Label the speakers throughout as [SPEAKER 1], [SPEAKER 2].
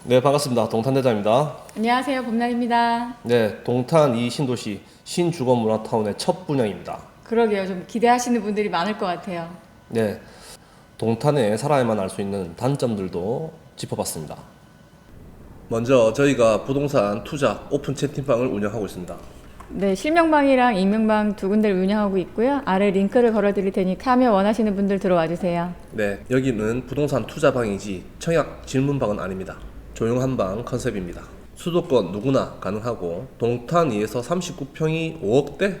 [SPEAKER 1] 네, 반갑습니다. 동탄대장입니다.
[SPEAKER 2] 안녕하세요. 봄날입니다.
[SPEAKER 1] 네, 동탄 이 신도시 신주거문화타운의 첫 분양입니다.
[SPEAKER 2] 그러게요. 좀 기대하시는 분들이 많을 것 같아요.
[SPEAKER 1] 네, 동탄에 살아야만 알 수 있는 단점들도 짚어봤습니다. 먼저 저희가 부동산 투자 오픈 채팅방을 운영하고 있습니다.
[SPEAKER 2] 네, 실명방이랑 익명방 두 군데를 운영하고 있고요. 아래 링크를 걸어드릴 테니 참여 원하시는 분들 들어와 주세요.
[SPEAKER 1] 네, 여기는 부동산 투자방이지 청약 질문방은 아닙니다. 조용한 방 컨셉입니다. 수도권 누구나 가능하고 동탄 2에서 39평이 5억대?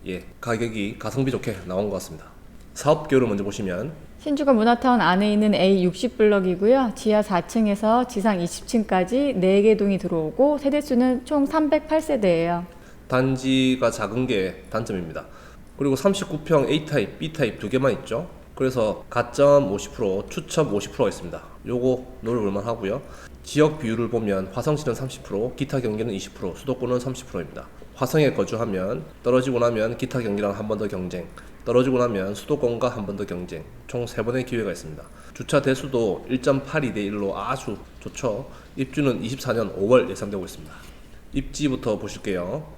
[SPEAKER 1] 예, 가격이 가성비 좋게 나온 것 같습니다. 사업 기호를 먼저 보시면
[SPEAKER 2] 신주거 문화타운 안에 있는 A60블럭이고요. 지하 4층에서 지상 20층까지 4개 동이 들어오고 세대수는 총 308세대예요.
[SPEAKER 1] 단지가 작은 게 단점입니다. 그리고 39평 A타입, B타입 두 개만 있죠. 그래서 가점 50%, 추첨 50%가 있습니다. 요거 노려볼만 하고요. 지역 비율을 보면 화성시는 30%, 기타 경기는 20%, 수도권은 30%입니다. 화성에 거주하면 떨어지고 나면 기타 경기랑 한 번 더 경쟁, 떨어지고 나면 수도권과 한 번 더 경쟁, 총 3번의 기회가 있습니다. 주차 대수도 1.82 대 1로 아주 좋죠. 입주는 24년 5월 예상되고 있습니다. 입지부터 보실게요.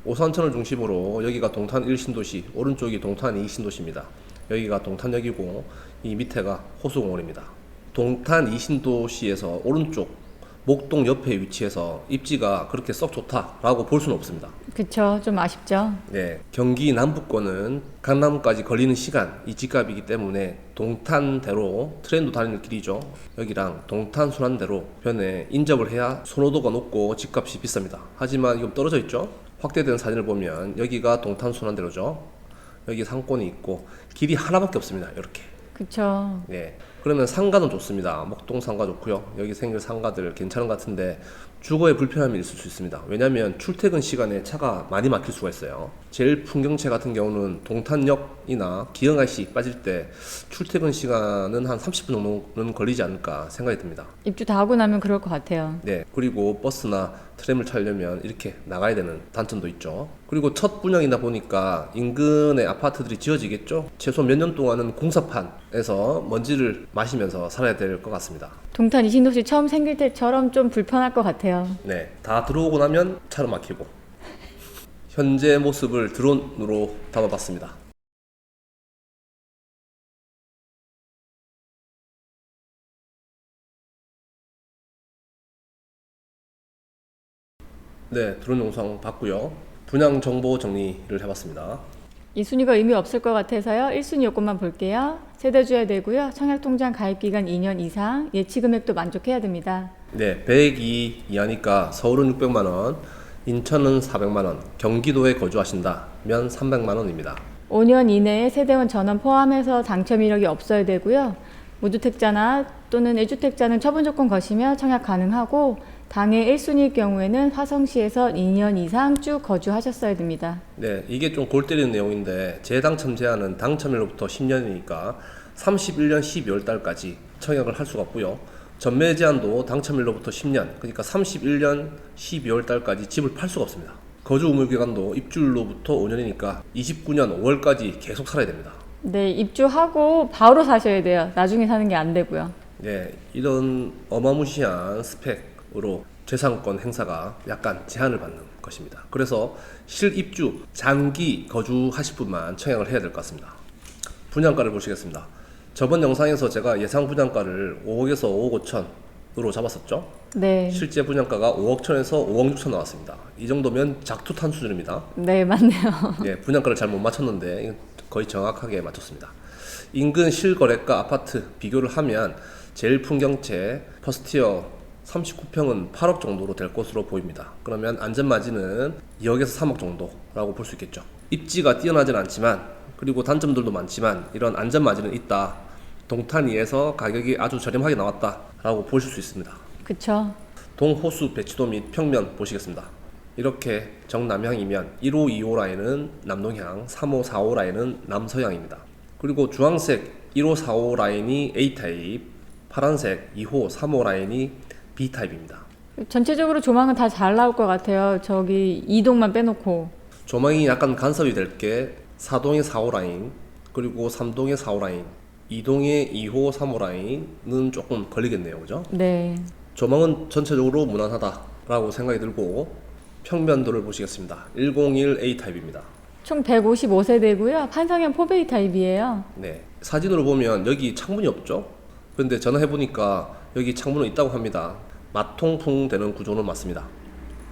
[SPEAKER 1] 오산천을 중심으로 여기가 동탄 1신도시, 오른쪽이 동탄 2신도시입니다. 여기가 동탄역이고 이 밑에가 호수공원입니다. 동탄 2신도시에서 오른쪽 목동 옆에 위치해서 입지가 그렇게 썩 좋다라고 볼 수는 없습니다.
[SPEAKER 2] 그쵸. 좀 아쉽죠.
[SPEAKER 1] 네, 경기 남부권은 강남까지 걸리는 시간 이 집값이기 때문에 동탄대로 트렌도 다니는 길이죠. 여기랑 동탄 순환대로 변에 인접을 해야 선호도가 높고 집값이 비쌉니다. 하지만 이건 떨어져 있죠. 확대된 사진을 보면 여기가 동탄 순환대로죠. 여기 상권이 있고 길이 하나밖에 없습니다. 이렇게.
[SPEAKER 2] 그쵸.
[SPEAKER 1] 네. 그러면 상가는 좋습니다. 목동 상가 좋고요. 여기 생길 상가들 괜찮은 것 같은데 주거에 불편함이 있을 수 있습니다. 왜냐하면 출퇴근 시간에 차가 많이 막힐 수가 있어요. 제일 풍경채 같은 경우는 동탄역이나 기흥IC 빠질 때 출퇴근 시간은 한 30분 정도는 걸리지 않을까 생각이 듭니다.
[SPEAKER 2] 입주 다 하고 나면 그럴 것 같아요.
[SPEAKER 1] 네, 그리고 버스나 트램을 타려면 이렇게 나가야 되는 단점도 있죠. 그리고 첫 분양이다 보니까 인근에 아파트들이 지어지겠죠. 최소 몇 년 동안은 공사판에서 먼지를 마시면서 살아야 될 것 같습니다.
[SPEAKER 2] 동탄 이신도시 처음 생길 때처럼 좀 불편할 것 같아요.
[SPEAKER 1] 네, 다 들어오고 나면 차로 막히고. 현재 모습을 드론으로 담아봤습니다. 네, 드론 영상 봤고요. 분양 정보 정리를 해봤습니다.
[SPEAKER 2] 이 순위가 의미 없을 것 같아서요. 1순위 요건만 볼게요. 세대 줘야 되고요. 청약통장 가입기간 2년 이상, 예치금액도 만족해야 됩니다.
[SPEAKER 1] 네, 102 이하니까 서울은 600만 원, 인천은 400만 원, 경기도에 거주하신다면 300만 원입니다.
[SPEAKER 2] 5년 이내에 세대원 전원 포함해서 당첨 이력이 없어야 되고요. 무주택자나 또는 1주택자는 처분 조건 거시며 청약 가능하고 당해 1순위일 경우에는 화성시에서 2년 이상 쭉 거주하셨어야 됩니다.
[SPEAKER 1] 네, 이게 좀 골 때리는 내용인데 재당첨 제한은 당첨일로부터 10년이니까 31년 12월 달까지 청약을 할 수가 없고요. 전매 제한도 당첨일로부터 10년, 그러니까 31년 12월 달까지 집을 팔 수가 없습니다. 거주 의무 기간도 입주일로부터 5년이니까 29년 5월까지 계속 살아야 됩니다.
[SPEAKER 2] 네, 입주하고 바로 사셔야 돼요. 나중에 사는 게 안 되고요.
[SPEAKER 1] 네, 이런 어마무시한 스펙으로 재산권 행사가 약간 제한을 받는 것입니다. 그래서 실입주, 장기 거주하실 분만 청약을 해야 될 것 같습니다. 분양가를 보시겠습니다. 저번 영상에서 제가 예상 분양가를 5억에서 5억 5천으로 잡았었죠.
[SPEAKER 2] 네,
[SPEAKER 1] 실제 분양가가 5억 천에서 5억 6천 나왔습니다. 이 정도면 작두탄 수준입니다.
[SPEAKER 2] 네, 맞네요.
[SPEAKER 1] 네, 분양가를 잘 못 맞췄는데 거의 정확하게 맞췄습니다. 인근 실거래가 아파트 비교를 하면 제일 풍경채 퍼스티어 39평은 8억 정도로 될 것으로 보입니다. 그러면 안전마진은 2억에서 3억 정도라고 볼 수 있겠죠. 입지가 뛰어나진 않지만 그리고 단점들도 많지만 이런 안전마진은 있다. 동탄2에서 가격이 아주 저렴하게 나왔다라고 보실 수 있습니다.
[SPEAKER 2] 그쵸.
[SPEAKER 1] 동호수 배치도 및 평면 보시겠습니다. 이렇게 정남향이면 1호, 2호 라인은 남동향, 3호, 4호 라인은 남서향입니다. 그리고 주황색 1호, 4호 라인이 A타입, 파란색 2호, 3호 라인이 B타입입니다.
[SPEAKER 2] 전체적으로 조망은 다 잘 나올 것 같아요. 저기 이동만 빼놓고.
[SPEAKER 1] 조망이 약간 간섭이 될 게 4동의 4호 라인, 그리고 3동의 4호 라인, 2동의 2호, 3호 라인은 조금 걸리겠네요. 그죠?
[SPEAKER 2] 네.
[SPEAKER 1] 조망은 전체적으로 무난하다라고 생각이 들고 평면도를 보시겠습니다. 101A 타입입니다.
[SPEAKER 2] 총 155세대고요. 판상형 4베이 타입이에요.
[SPEAKER 1] 네, 사진으로 보면 여기 창문이 없죠? 근데 전화해보니까 여기 창문은 있다고 합니다. 마통풍 되는 구조는 맞습니다.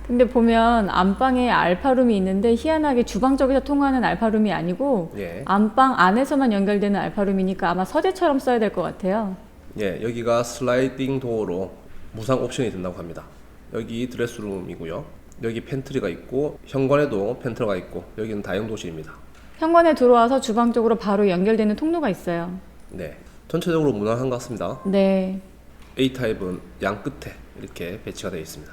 [SPEAKER 2] 근데 보면 안방에 알파룸이 있는데 희한하게 주방 쪽에서 통하는 알파룸이 아니고
[SPEAKER 1] 예.
[SPEAKER 2] 안방 안에서만 연결되는 알파룸이니까 아마 서재처럼 써야 될 것 같아요.
[SPEAKER 1] 예, 여기가 슬라이딩 도어로 무상 옵션이 된다고 합니다. 여기 드레스룸이고요. 여기 팬트리가 있고 현관에도 팬트리가 있고 여기는 다용도실입니다.
[SPEAKER 2] 현관에 들어와서 주방 쪽으로 바로 연결되는 통로가 있어요.
[SPEAKER 1] 네, 전체적으로 무난한 것 같습니다.
[SPEAKER 2] 네.
[SPEAKER 1] A타입은 양 끝에 이렇게 배치가 되어 있습니다.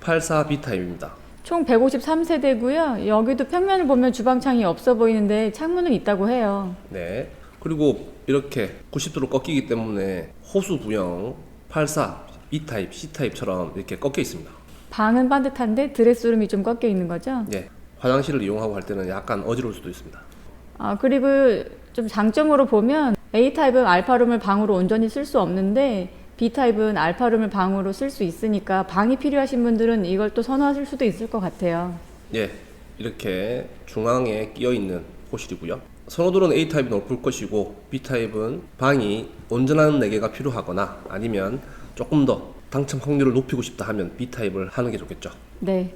[SPEAKER 1] 84B타입입니다.
[SPEAKER 2] 총 153세대고요. 여기도 평면을 보면 주방창이 없어 보이는데 창문은 있다고 해요.
[SPEAKER 1] 네, 그리고 이렇게 90도로 꺾이기 때문에 호수 부형 84 B타입, C타입처럼 이렇게 꺾여 있습니다.
[SPEAKER 2] 방은 반듯한데 드레스룸이 좀 꺾여 있는 거죠.
[SPEAKER 1] 네, 화장실을 이용하고 할 때는 약간 어지러울 수도 있습니다.
[SPEAKER 2] 그리고 좀 장점으로 보면 A타입은 알파룸을 방으로 온전히 쓸 수 없는데 B타입은 알파룸을 방으로 쓸 수 있으니까 방이 필요하신 분들은 이걸 또 선호하실 수도 있을 것 같아요.
[SPEAKER 1] 예, 이렇게 중앙에 끼어 있는 호실이고요. 선호도는 A타입이 높을 것이고 B타입은 방이 온전한 4개가 필요하거나 아니면 조금 더 당첨 확률을 높이고 싶다 하면 B타입을 하는 게 좋겠죠.
[SPEAKER 2] 네.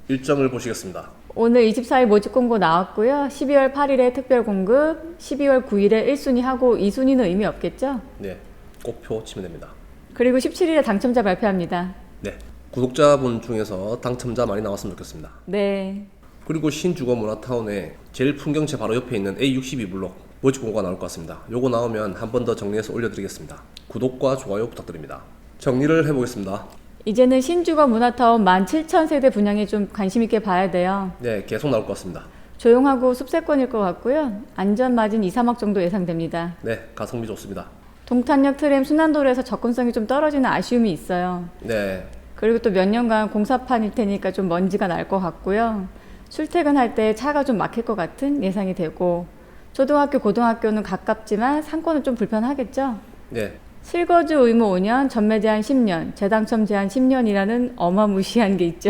[SPEAKER 1] 일정을 보시겠습니다.
[SPEAKER 2] 오늘 24일 모집 공고 나왔고요. 12월 8일에 특별 공급, 12월 9일에 1순위 하고 2순위는 의미 없겠죠?
[SPEAKER 1] 네, 꼭표 치면 됩니다.
[SPEAKER 2] 그리고 17일에 당첨자 발표합니다.
[SPEAKER 1] 네, 구독자분 중에서 당첨자 많이 나왔으면 좋겠습니다.
[SPEAKER 2] 네.
[SPEAKER 1] 그리고 신주거 문화타운에 제일 풍경채 바로 옆에 있는 A62블록 모집 공고가 나올 것 같습니다. 요거 나오면 한 번 더 정리해서 올려드리겠습니다. 구독과 좋아요 부탁드립니다. 정리를 해보겠습니다.
[SPEAKER 2] 이제는 신주거 문화타운 17,000세대 분양에 좀 관심 있게 봐야 돼요.
[SPEAKER 1] 네, 계속 나올 것 같습니다.
[SPEAKER 2] 조용하고 숲세권일 것 같고요. 안전 마진 2, 3억 정도 예상됩니다.
[SPEAKER 1] 네, 가성비 좋습니다.
[SPEAKER 2] 동탄역 트램 순환도로에서 접근성이 좀 떨어지는 아쉬움이 있어요.
[SPEAKER 1] 네,
[SPEAKER 2] 그리고 또 몇 년간 공사판일 테니까 좀 먼지가 날 것 같고요. 출퇴근할 때 차가 좀 막힐 것 같은 예상이 되고 초등학교, 고등학교는 가깝지만 상권은 좀 불편하겠죠.
[SPEAKER 1] 네,
[SPEAKER 2] 실거주 의무 5년, 전매 제한 10년, 재당첨 제한 10년이라는 어마무시한 게 있죠.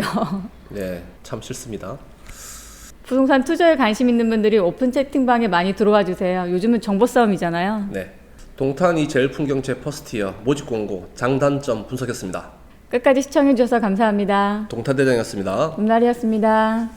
[SPEAKER 1] 네, 참 싫습니다.
[SPEAKER 2] 부동산 투자에 관심 있는 분들이 오픈 채팅방에 많이 들어와 주세요. 요즘은 정보 싸움이잖아요.
[SPEAKER 1] 네, 동탄이 제일 풍경채 퍼스트이어 모집 공고 장단점 분석했습니다.
[SPEAKER 2] 끝까지 시청해 주셔서 감사합니다.
[SPEAKER 1] 동탄대장이었습니다.
[SPEAKER 2] 음날이었습니다.